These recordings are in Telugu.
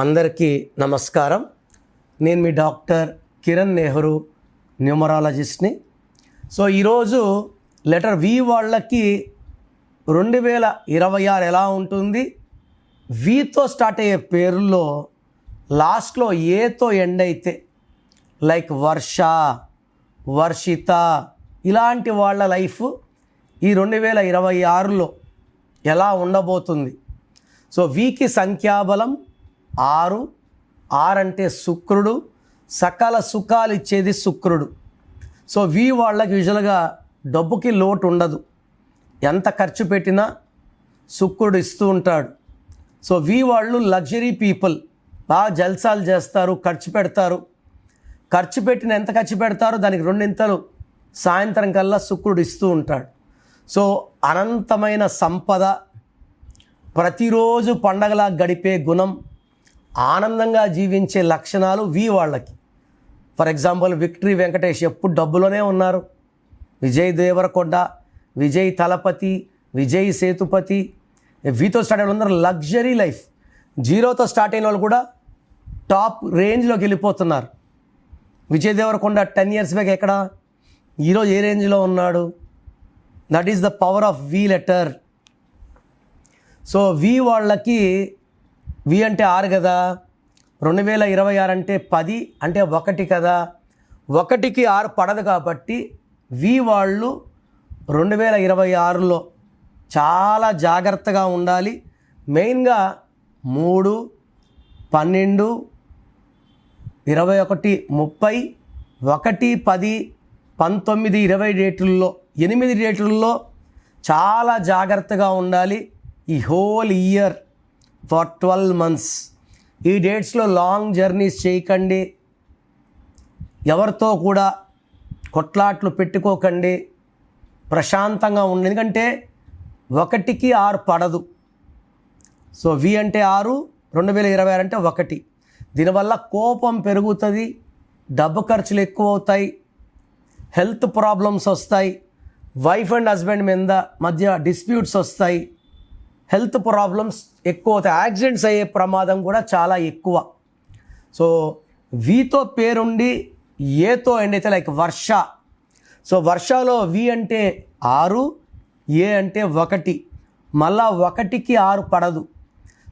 అందరికీ నమస్కారం. నేను మీ డాక్టర్ కిరణ్ నెహ్రూ, న్యూమరాలజిస్ట్ని. సో ఈరోజు లెటర్ వి వాళ్ళకి 2026 ఎలా ఉంటుంది, వితో స్టార్ట్ అయ్యే పేర్లో లాస్ట్లో ఏతో ఎండ్ అయితే లైక్ వర్ష, వర్షిత ఇలాంటి వాళ్ళ లైఫ్ ఈ 2026లో ఎలా ఉండబోతుంది. సో వీకి సంఖ్యాబలం 6 అంటే శుక్రుడు, సకల సుఖాలు ఇచ్చేది శుక్రుడు. సో వి వాళ్ళకి యూజువల్గా డబ్బుకి లోటు ఉండదు, ఎంత ఖర్చు పెట్టినా శుక్రుడు ఇస్తూ ఉంటాడు. సో వి వాళ్ళు లగ్జరీ పీపుల్, బాగా జల్సాలు చేస్తారు, ఖర్చు పెడతారు. ఖర్చు పెట్టిన ఎంత ఖర్చు పెడతారో దానికి రెండింతలు సాయంత్రం కల్లా శుక్రుడు ఇస్తూ ఉంటాడు. సో అనంతమైన సంపద, ప్రతిరోజు పండగలా గడిపే గుణం, ఆనందంగా జీవించే లక్షణాలు వి వాళ్ళకి. ఫర్ ఎగ్జాంపుల్ విక్టరీ వెంకటేష్ ఎప్పుడు డబ్బులోనే ఉన్నారు, విజయ్ దేవరకొండ, విజయ్ తలపతి, విజయ్ సేతుపతి, వితో స్టార్ట్ అయిన అందరూ లగ్జరీ లైఫ్. జీరోతో స్టార్ట్ అయిన వాళ్ళు కూడా టాప్ రేంజ్లోకి వెళ్ళిపోతున్నారు. విజయ్ దేవరకొండ 10 years బ్యాక్ ఎక్కడ, ఈరోజు ఏ రేంజ్లో ఉన్నాడు? That is the power of V letter. So V వాళ్ళకి వి అంటే 6 కదా, 2026 అంటే 10 అంటే 1 కదా, 1కి 6 పడదు కాబట్టి వి వాళ్ళు 2026లో చాలా జాగ్రత్తగా ఉండాలి. మెయిన్గా 3, 12, 21, 30, 1, 10, 19, 20 డేట్లలో 8 డేట్లలో చాలా జాగ్రత్తగా ఉండాలి. ఈ హోల్ ఇయర్ ఫర్ 12 months ఈ డేట్స్లో లాంగ్ జర్నీస్ చేయకండి, ఎవరితో కూడా కొట్లాట్లు పెట్టుకోకండి, ప్రశాంతంగా ఉండండి. ఎందుకంటే 1కి 6 పడదు. సో వి అంటే 6, 2026 అంటే 1. దీనివల్ల కోపం పెరుగుతుంది, డబ్బు ఖర్చులు ఎక్కువ అవుతాయి, హెల్త్ ప్రాబ్లమ్స్ వస్తాయి, వైఫ్ అండ్ హస్బెండ్ మధ్య డిస్ప్యూట్స్ వస్తాయి, హెల్త్ ప్రాబ్లమ్స్ ఎక్కువ అవుతాయి, యాక్సిడెంట్స్ అయ్యే ప్రమాదం కూడా చాలా ఎక్కువ. సో వితో పేరుండి ఏతో ఎండ్ అయితే లైక్ వర్ష. సో వర్షలో వి అంటే 6, ఏ అంటే 1, మళ్ళా 1కి 6 పడదు.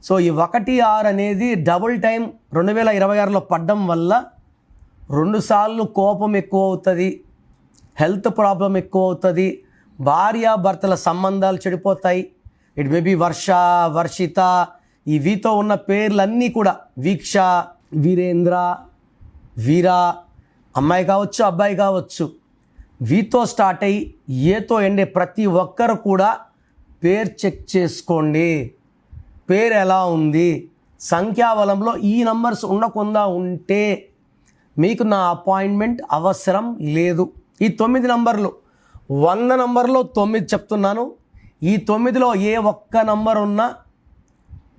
సో ఈ 1, 6 అనేది డబుల్ టైం 2026లో పడడం వల్ల 2 సార్లు కోపం ఎక్కువ అవుతుంది, హెల్త్ ప్రాబ్లం ఎక్కువ అవుతుంది, భార్యాభర్తల సంబంధాలు చెడిపోతాయి. ఇట్ మే బి వర్ష, వర్షిత, ఈ వీతో ఉన్న పేర్లన్నీ కూడా వీక్ష, వీరేంద్ర, వీరా, అమ్మాయి కావచ్చు అబ్బాయి కావచ్చు, వీతో స్టార్ట్ అయ్యి ఏతో ఎండే ప్రతి ఒక్కరు కూడా పేరు చెక్ చేసుకోండి. పేరు ఎలా ఉంది, సంఖ్యాబలంలో ఈ నంబర్స్ ఉండకుండా ఉంటే మీకు నా అపాయింట్మెంట్ అవసరం లేదు. ఈ 9 నంబర్లు 100 నంబర్లో 9 చెప్తున్నాను. ఈ 9లో ఏ ఒక్క నంబర్ ఉన్నా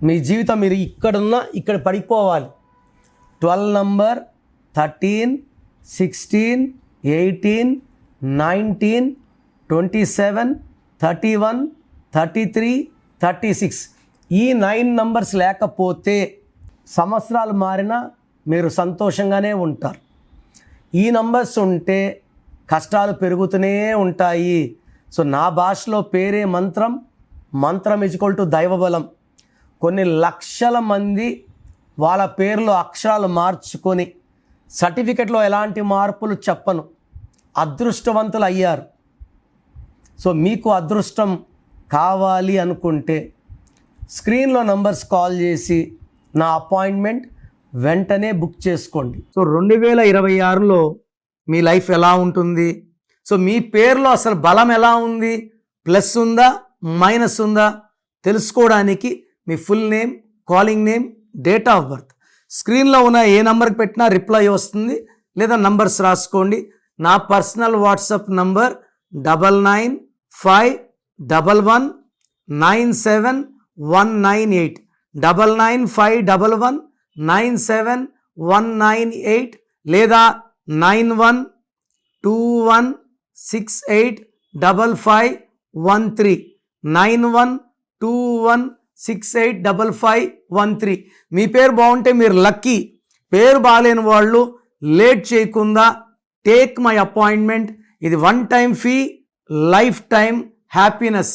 మీ జీవితం, మీరు ఇక్కడున్నా ఇక్కడ పడిపోవాలి. 12 నంబర్, 13, 16, 18, 19, 27, 31, 33, 36 ఈ 9 నంబర్స్ లేకపోతే సంవత్సరాలు మారినా మీరు సంతోషంగానే ఉంటారు. ఈ నంబర్స్ ఉంటే కష్టాలు పెరుగుతూనే ఉంటాయి. సో నా భాషలో పేరే మంత్రం, మంత్రం = దైవబలం. కొన్ని లక్షల మంది వాళ్ళ పేర్లో అక్షరాలు మార్చుకొని, సర్టిఫికెట్లో ఎలాంటి మార్పులు చెప్పను, అదృష్టవంతులు అయ్యారు. సో మీకు అదృష్టం కావాలి అనుకుంటే స్క్రీన్లో నంబర్స్ కాల్ చేసి నా అపాయింట్మెంట్ వెంటనే బుక్ చేసుకోండి. సో 2026లో మీ లైఫ్ ఎలా ఉంటుంది, సో మీ పేరులో అసలు బలం ఎలా ఉంది, ప్లస్ ఉందా మైనస్ ఉందా తెలుసుకోవడానికి మీ full name, calling name, date of birth స్క్రీన్లో ఉన్న ఏ నెంబర్కి పెట్టినా రిప్లై వస్తుంది, లేదా నంబర్స్ రాసుకోండి. నా పర్సనల్ వాట్సాప్ నంబర్ 9951197198 9951197198 లేదా 9121685513 9121 685513. మీ పేరు బాగుంటే మీరు లక్కీ. పేరు బాగాలేని వాళ్ళు లేట్ చేయకుండా టేక్ మై అపాయింట్మెంట్. ఇది 1 time fee, life time happiness.